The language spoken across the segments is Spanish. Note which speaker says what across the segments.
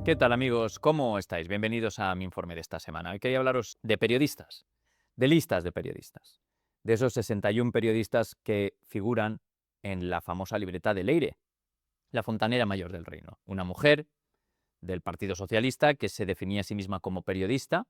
Speaker 1: ¿Qué tal, amigos? ¿Cómo estáis? Bienvenidos a mi informe de esta semana. Hoy quería hablaros de periodistas, de listas de periodistas, de esos 61 periodistas que figuran en la famosa libreta de Leire, la fontanera mayor del reino. Una mujer del Partido Socialista que se definía a sí misma como periodista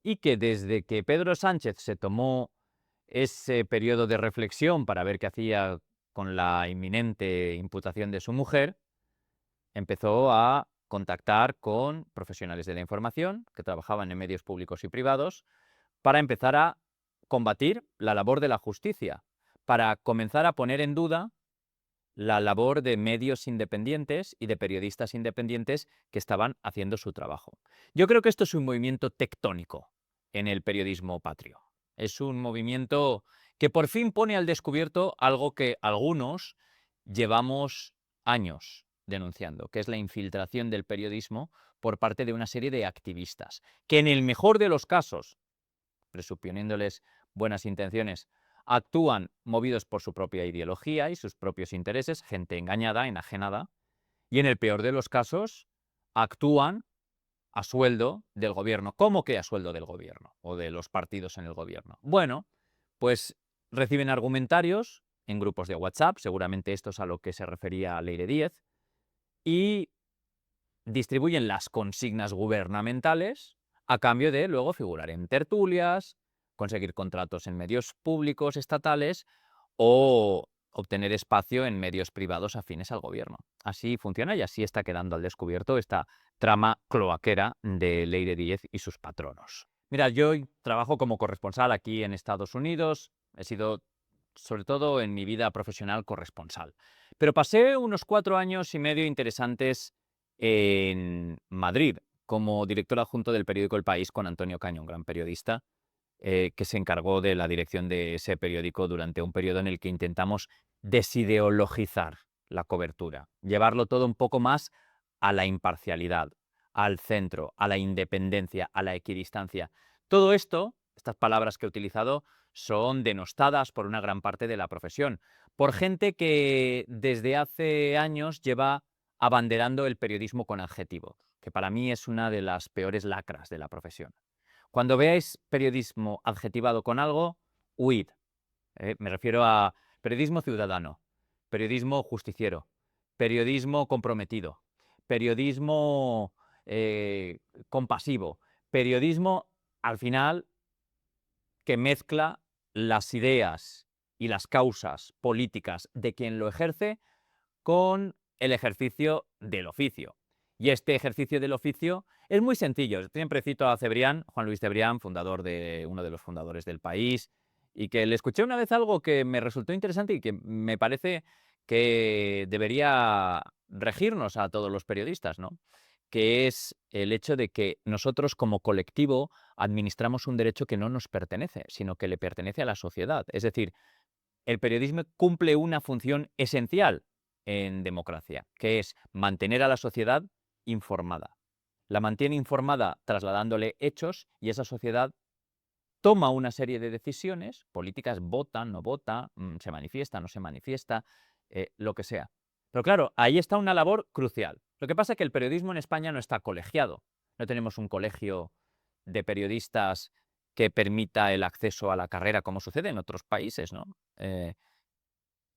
Speaker 1: y que desde que Pedro Sánchez se tomó ese periodo de reflexión para ver qué hacía con la inminente imputación de su mujer, empezó a contactar con profesionales de la información que trabajaban en medios públicos y privados para empezar a combatir la labor de la justicia, para comenzar a poner en duda la labor de medios independientes y de periodistas independientes que estaban haciendo su trabajo. Yo creo que esto es un movimiento tectónico en el periodismo patrio. Es un movimiento que por fin pone al descubierto algo que algunos llevamos años denunciando, que es la infiltración del periodismo por parte de una serie de activistas, que en el mejor de los casos, presuponiéndoles buenas intenciones, actúan movidos por su propia ideología y sus propios intereses, gente engañada, enajenada, y en el peor de los casos, actúan a sueldo del gobierno. ¿Cómo que a sueldo del gobierno o de los partidos en el gobierno? Bueno, pues reciben argumentarios en grupos de WhatsApp, seguramente esto es a lo que se refería Leire Díez, y distribuyen las consignas gubernamentales a cambio de luego figurar en tertulias, conseguir contratos en medios públicos estatales o obtener espacio en medios privados afines al gobierno. Así funciona y así está quedando al descubierto esta trama cloaquera de Leire Díez y sus patronos. Mira, yo trabajo como corresponsal aquí en Estados Unidos, he sido sobre todo en mi vida profesional corresponsal, pero pasé unos 4 años y medio interesantes en Madrid como director adjunto del periódico El País con Antonio Caño, un gran periodista que se encargó de la dirección de ese periódico durante un periodo en el que intentamos desideologizar la cobertura, llevarlo todo un poco más a la imparcialidad, al centro, a la independencia, a la equidistancia. Todo esto, estas palabras que he utilizado, son denostadas por una gran parte de la profesión, por gente que desde hace años lleva abanderando el periodismo con adjetivo, que para mí es una de las peores lacras de la profesión. Cuando veáis periodismo adjetivado con algo, huid. Me refiero a periodismo ciudadano, periodismo justiciero, periodismo comprometido, periodismo compasivo, periodismo, al final, que mezcla las ideas y las causas políticas de quien lo ejerce con el ejercicio del oficio. Y este ejercicio del oficio es muy sencillo. Siempre cito a Cebrián, Juan Luis Cebrián, uno de los fundadores del País, y que le escuché una vez algo que me resultó interesante y que me parece que debería regirnos a todos los periodistas, ¿no? Que es el hecho de que nosotros como colectivo administramos un derecho que no nos pertenece, sino que le pertenece a la sociedad. Es decir, el periodismo cumple una función esencial en democracia, que es mantener a la sociedad informada. La mantiene informada trasladándole hechos y esa sociedad toma una serie de decisiones políticas, vota, no vota, se manifiesta, no se manifiesta, lo que sea. Pero claro, ahí está una labor crucial. Lo que pasa es que el periodismo en España no está colegiado. No tenemos un colegio de periodistas que permita el acceso a la carrera como sucede en otros países, ¿no?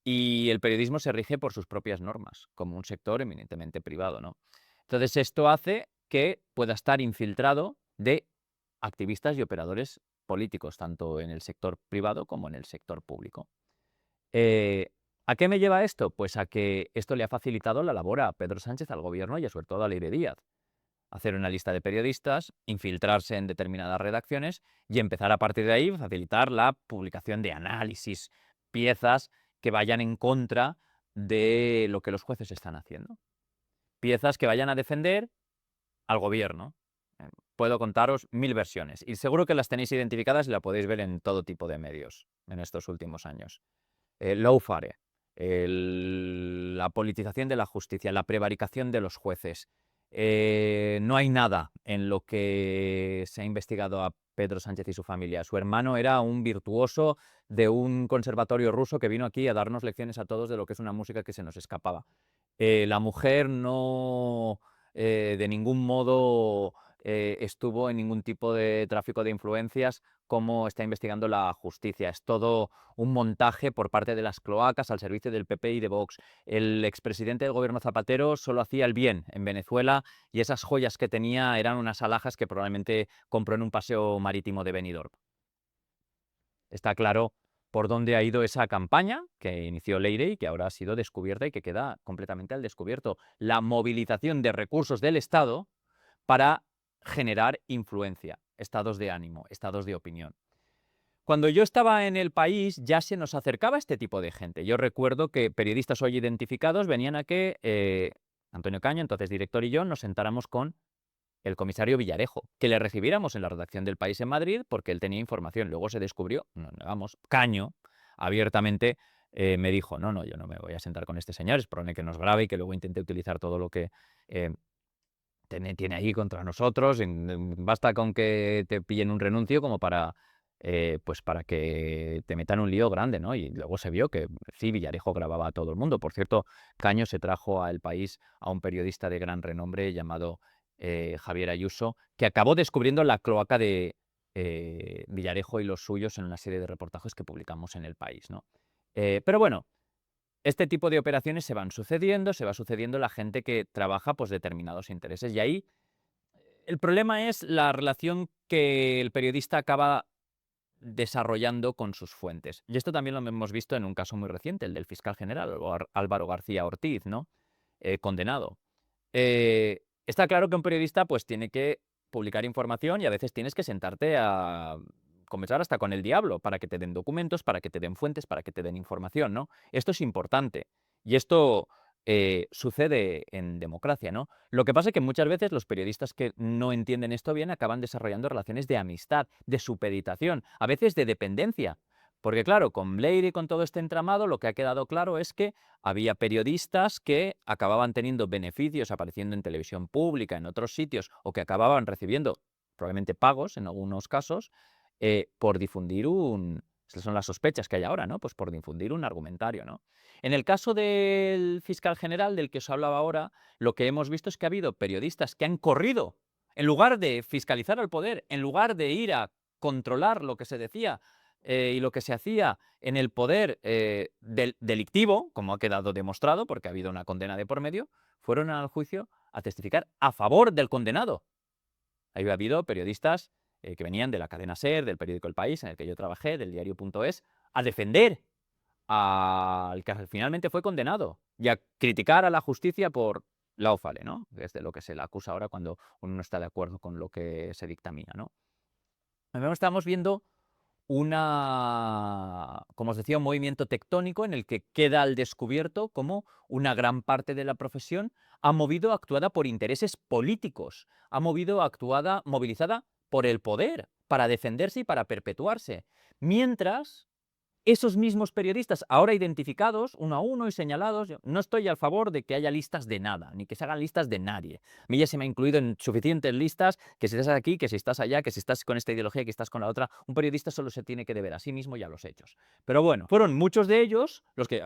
Speaker 1: Y el periodismo se rige por sus propias normas, como un sector eminentemente privado, ¿no? Entonces, esto hace que pueda estar infiltrado de activistas y operadores políticos, tanto en el sector privado como en el sector público. Eh, ¿A qué me lleva esto? Pues a que esto le ha facilitado la labor a Pedro Sánchez, al gobierno y sobre todo a Leire Díaz. Hacer una lista de periodistas, infiltrarse en determinadas redacciones y empezar a partir de ahí a facilitar la publicación de análisis, piezas que vayan en contra de lo que los jueces están haciendo. Piezas que vayan a defender al gobierno. Puedo contaros 1000 versiones y seguro que las tenéis identificadas y las podéis ver en todo tipo de medios en estos últimos años. Lawfare, la politización de la justicia, la prevaricación de los jueces. No hay nada en lo que se ha investigado a Pedro Sánchez y su familia. Su hermano era un virtuoso de un conservatorio ruso que vino aquí a darnos lecciones a todos de lo que es una música que se nos escapaba. La mujer no de ningún modo estuvo en ningún tipo de tráfico de influencias, como está investigando la justicia. Es todo un montaje por parte de las cloacas al servicio del PP y de Vox. El expresidente del gobierno Zapatero solo hacía el bien en Venezuela y esas joyas que tenía eran unas alhajas que probablemente compró en un paseo marítimo de Benidorm. Está claro por dónde ha ido esa campaña que inició Leire y que ahora ha sido descubierta y que queda completamente al descubierto. La movilización de recursos del Estado para generar influencia, estados de ánimo, estados de opinión. Cuando yo estaba en El País ya se nos acercaba este tipo de gente. Yo recuerdo que periodistas hoy identificados venían a que Antonio Caño, entonces director, y yo nos sentáramos con el comisario Villarejo, que le recibiéramos en la redacción del País en Madrid porque él tenía información. Luego se descubrió, no negamos, Caño abiertamente me dijo, no, no, yo no me voy a sentar con este señor, es probable que nos grabe y que luego intente utilizar todo lo que tiene ahí contra nosotros. Basta con que te pillen un renuncio como pues para que te metan un lío grande, ¿no? Y luego se vio que sí, Villarejo grababa a todo el mundo. Por cierto, Caño se trajo a El País a un periodista de gran renombre llamado Javier Ayuso, que acabó descubriendo la cloaca de Villarejo y los suyos en una serie de reportajes que publicamos en El País, ¿no? Pero bueno, este tipo de operaciones se van sucediendo, se va sucediendo la gente que trabaja pues determinados intereses. Y ahí el problema es la relación que el periodista acaba desarrollando con sus fuentes. Y esto también lo hemos visto en un caso muy reciente, el del fiscal general Álvaro García Ortiz, ¿no? Condenado. Está claro que un periodista pues tiene que publicar información y a veces tienes que sentarte a conversar hasta con el diablo para que te den documentos, para que te den fuentes, para que te den información, ¿no? Esto es importante y esto sucede en democracia, ¿no? Lo que pasa es que muchas veces los periodistas que no entienden esto bien acaban desarrollando relaciones de amistad, de supeditación, a veces de dependencia. Porque claro, con Blair y con todo este entramado lo que ha quedado claro es que había periodistas que acababan teniendo beneficios apareciendo en televisión pública, en otros sitios, o que acababan recibiendo probablemente pagos en algunos casos por difundir estas son las sospechas que hay ahora, ¿no? Pues por difundir un argumentario, ¿no? En el caso del fiscal general del que os hablaba ahora, lo que hemos visto es que ha habido periodistas que han corrido, en lugar de fiscalizar al poder, en lugar de ir a controlar lo que se decía y lo que se hacía en el poder delictivo, como ha quedado demostrado, porque ha habido una condena de por medio, fueron al juicio a testificar a favor del condenado. Ahí ha habido periodistas que venían de la cadena SER, del periódico El País, en el que yo trabajé, del diario.es, a defender al que finalmente fue condenado y a criticar a la justicia por la OFALE, ¿no? Que es de lo que se le acusa ahora cuando uno no está de acuerdo con lo que se dictamina, ¿no? Estamos viendo como os decía, un movimiento tectónico en el que queda al descubierto cómo una gran parte de la profesión ha actuada por intereses políticos, movilizada por el poder, para defenderse y para perpetuarse. Mientras esos mismos periodistas, ahora identificados uno a uno y señalados, yo no estoy a favor de que haya listas de nada, ni que se hagan listas de nadie. A mí ya se me ha incluido en suficientes listas, que si estás aquí, que si estás allá, que si estás con esta ideología, que estás con la otra. Un periodista solo se tiene que deber a sí mismo y a los hechos. Pero bueno, fueron muchos de ellos los que...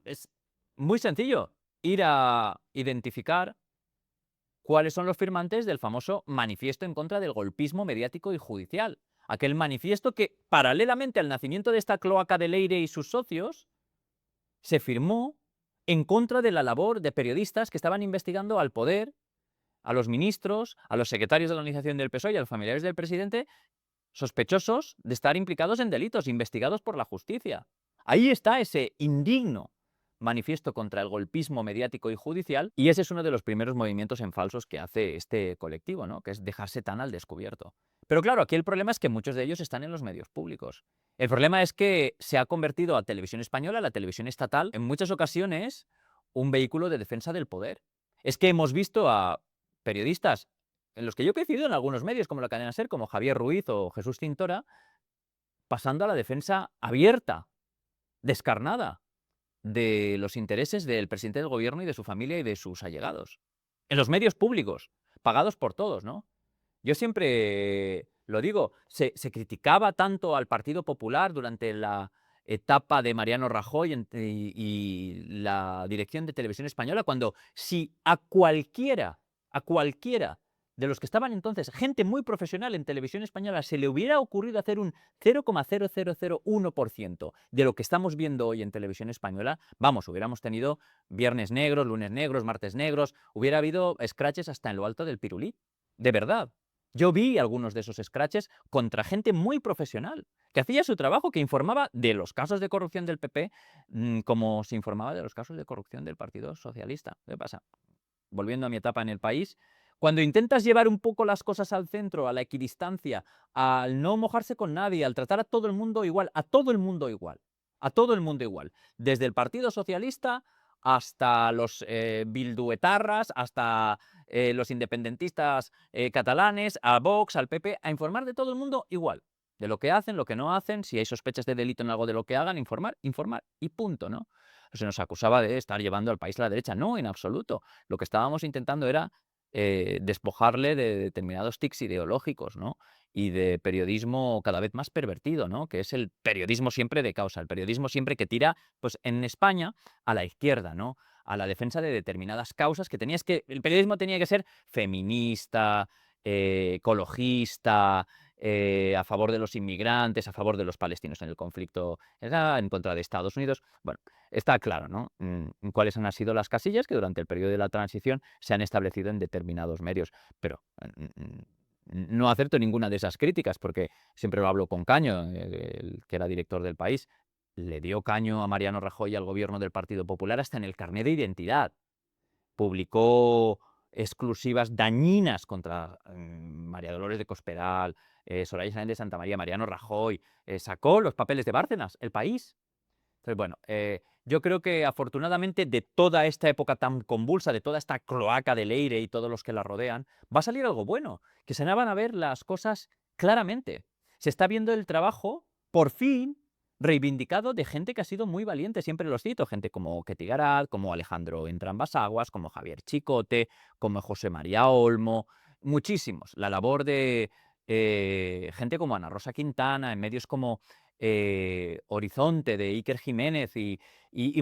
Speaker 1: es muy sencillo ir a identificar cuáles son los firmantes del famoso manifiesto en contra del golpismo mediático y judicial. Aquel manifiesto que, paralelamente al nacimiento de esta cloaca de Leire y sus socios, se firmó en contra de la labor de periodistas que estaban investigando al poder, a los ministros, a los secretarios de la organización del PSOE y a los familiares del presidente, sospechosos de estar implicados en delitos, investigados por la justicia. Ahí está ese indigno manifiesto contra el golpismo mediático y judicial, y ese es uno de los primeros movimientos en falsos que hace este colectivo, ¿no? Que es dejarse tan al descubierto. Pero claro, aquí el problema es que muchos de ellos están en los medios públicos. El problema es que se ha convertido a Televisión Española, la televisión estatal, en muchas ocasiones un vehículo de defensa del poder. Es que hemos visto a periodistas en los que yo he coincidido en algunos medios, como la cadena SER, como Javier Ruiz o Jesús Cintora, pasando a la defensa abierta, descarnada, de los intereses del presidente del gobierno y de su familia y de sus allegados. En los medios públicos, pagados por todos, ¿no? Yo siempre lo digo, se criticaba tanto al Partido Popular durante la etapa de Mariano Rajoy y la dirección de Televisión Española, cuando si a cualquiera a cualquiera de los que estaban entonces, gente muy profesional en televisión española, se le hubiera ocurrido hacer un 0,0001% de lo que estamos viendo hoy en televisión española, vamos, hubiéramos tenido viernes negros, lunes negros, martes negros, hubiera habido scratches hasta en lo alto del pirulí. De verdad. Yo vi algunos de esos scratches contra gente muy profesional, que hacía su trabajo, que informaba de los casos de corrupción del PP, como se informaba de los casos de corrupción del Partido Socialista. ¿Qué pasa? Volviendo a mi etapa en el país, cuando intentas llevar un poco las cosas al centro, a la equidistancia, al no mojarse con nadie, al tratar a todo el mundo igual, a todo el mundo igual, a todo el mundo igual, desde el Partido Socialista hasta los bilduetarras, hasta los independentistas catalanes, a Vox, al PP, a informar de todo el mundo igual, de lo que hacen, lo que no hacen, si hay sospechas de delito en algo de lo que hagan, informar, informar y punto, ¿no? Se nos acusaba de estar llevando al país a la derecha. No, en absoluto. Lo que estábamos intentando era despojarle de determinados tics ideológicos, ¿no? Y de periodismo cada vez más pervertido, ¿no? Que es el periodismo siempre de causa, el periodismo siempre que tira, pues en España, a la izquierda, ¿no? A la defensa de determinadas causas que el periodismo tenía que ser feminista, ecologista, a favor de los inmigrantes, a favor de los palestinos en el conflicto, en contra de Estados Unidos. Bueno, está claro, ¿no? Cuáles han sido las casillas que durante el periodo de la transición se han establecido en determinados medios. Pero no acepto ninguna de esas críticas, porque siempre lo hablo con Caño, el que era director del país. Le dio caño a Mariano Rajoy y al gobierno del Partido Popular hasta en el carné de identidad. Publicó exclusivas dañinas contra María Dolores de Cospedal, Soraya Sáenz de Santamaría, Mariano Rajoy. Sacó los papeles de Bárcenas, El País. Entonces, bueno, yo creo que afortunadamente de toda esta época tan convulsa, de toda esta cloaca de Leire y todos los que la rodean, va a salir algo bueno, que se van a ver las cosas claramente. Se está viendo el trabajo, por fin, reivindicado de gente que ha sido muy valiente, siempre los cito, gente como Ketty Garat, como Alejandro Entrambas-Aguas, como Javier Chicote, como José María Olmo, muchísimos. La labor de gente como Ana Rosa Quintana, en medios como Horizonte, de Iker Jiménez y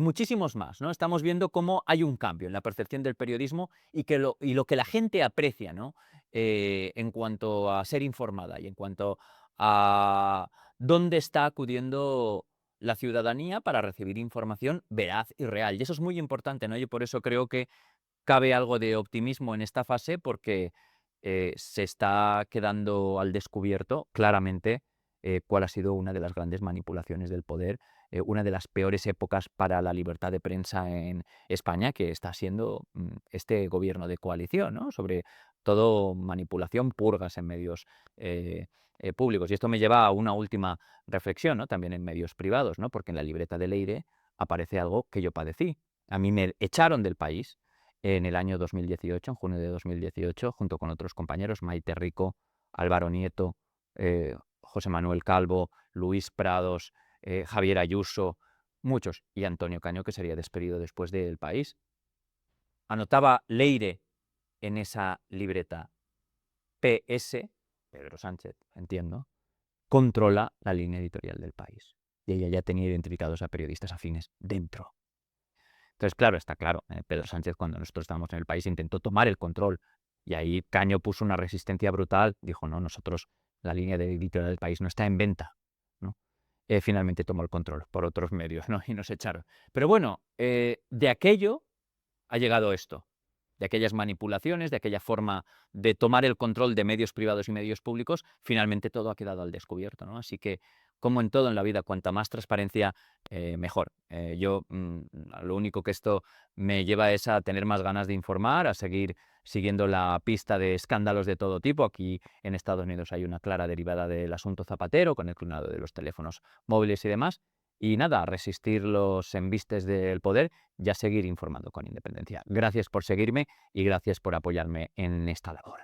Speaker 1: muchísimos más, ¿no? Estamos viendo cómo hay un cambio en la percepción del periodismo y lo que la gente aprecia, ¿no? En cuanto a ser informada y en cuanto a dónde está acudiendo la ciudadanía para recibir información veraz y real. Y eso es muy importante, ¿no? Yo por eso creo que cabe algo de optimismo en esta fase, porque se está quedando al descubierto claramente cuál ha sido una de las grandes manipulaciones del poder, una de las peores épocas para la libertad de prensa en España, que está siendo este gobierno de coalición, ¿no? Sobre todo manipulación, purgas en medios públicos. Y esto me lleva a una última reflexión, ¿no? También en medios privados, ¿no? Porque en la libreta de Leire aparece algo que yo padecí. A mí me echaron del país en el año 2018, en junio de 2018, junto con otros compañeros, Maite Rico, Álvaro Nieto, José Manuel Calvo, Luis Prados, Javier Ayuso, muchos, y Antonio Caño, que sería despedido después del país. Anotaba Leire en esa libreta: PS, Pedro Sánchez, entiendo, controla la línea editorial del país. Y ella ya tenía identificados a periodistas afines dentro. Entonces, claro, está claro, Pedro Sánchez, cuando nosotros estábamos en el país, intentó tomar el control. Y ahí Caño puso una resistencia brutal. Dijo, no, nosotros, la línea de editorial del país no está en venta, ¿no? Finalmente tomó el control por otros medios, ¿no? Y nos echaron. Pero bueno, de aquello ha llegado esto. De aquellas manipulaciones, de aquella forma de tomar el control de medios privados y medios públicos, finalmente todo ha quedado al descubierto, ¿no? Así que, como en todo en la vida, cuanta más transparencia, mejor. Lo único que esto me lleva es a tener más ganas de informar, a seguir siguiendo la pista de escándalos de todo tipo. Aquí en Estados Unidos hay una clara derivada del asunto Zapatero, con el clonado de los teléfonos móviles y demás. Y nada, a resistir los embistes del poder y a seguir informando con independencia. Gracias por seguirme y gracias por apoyarme en esta labor.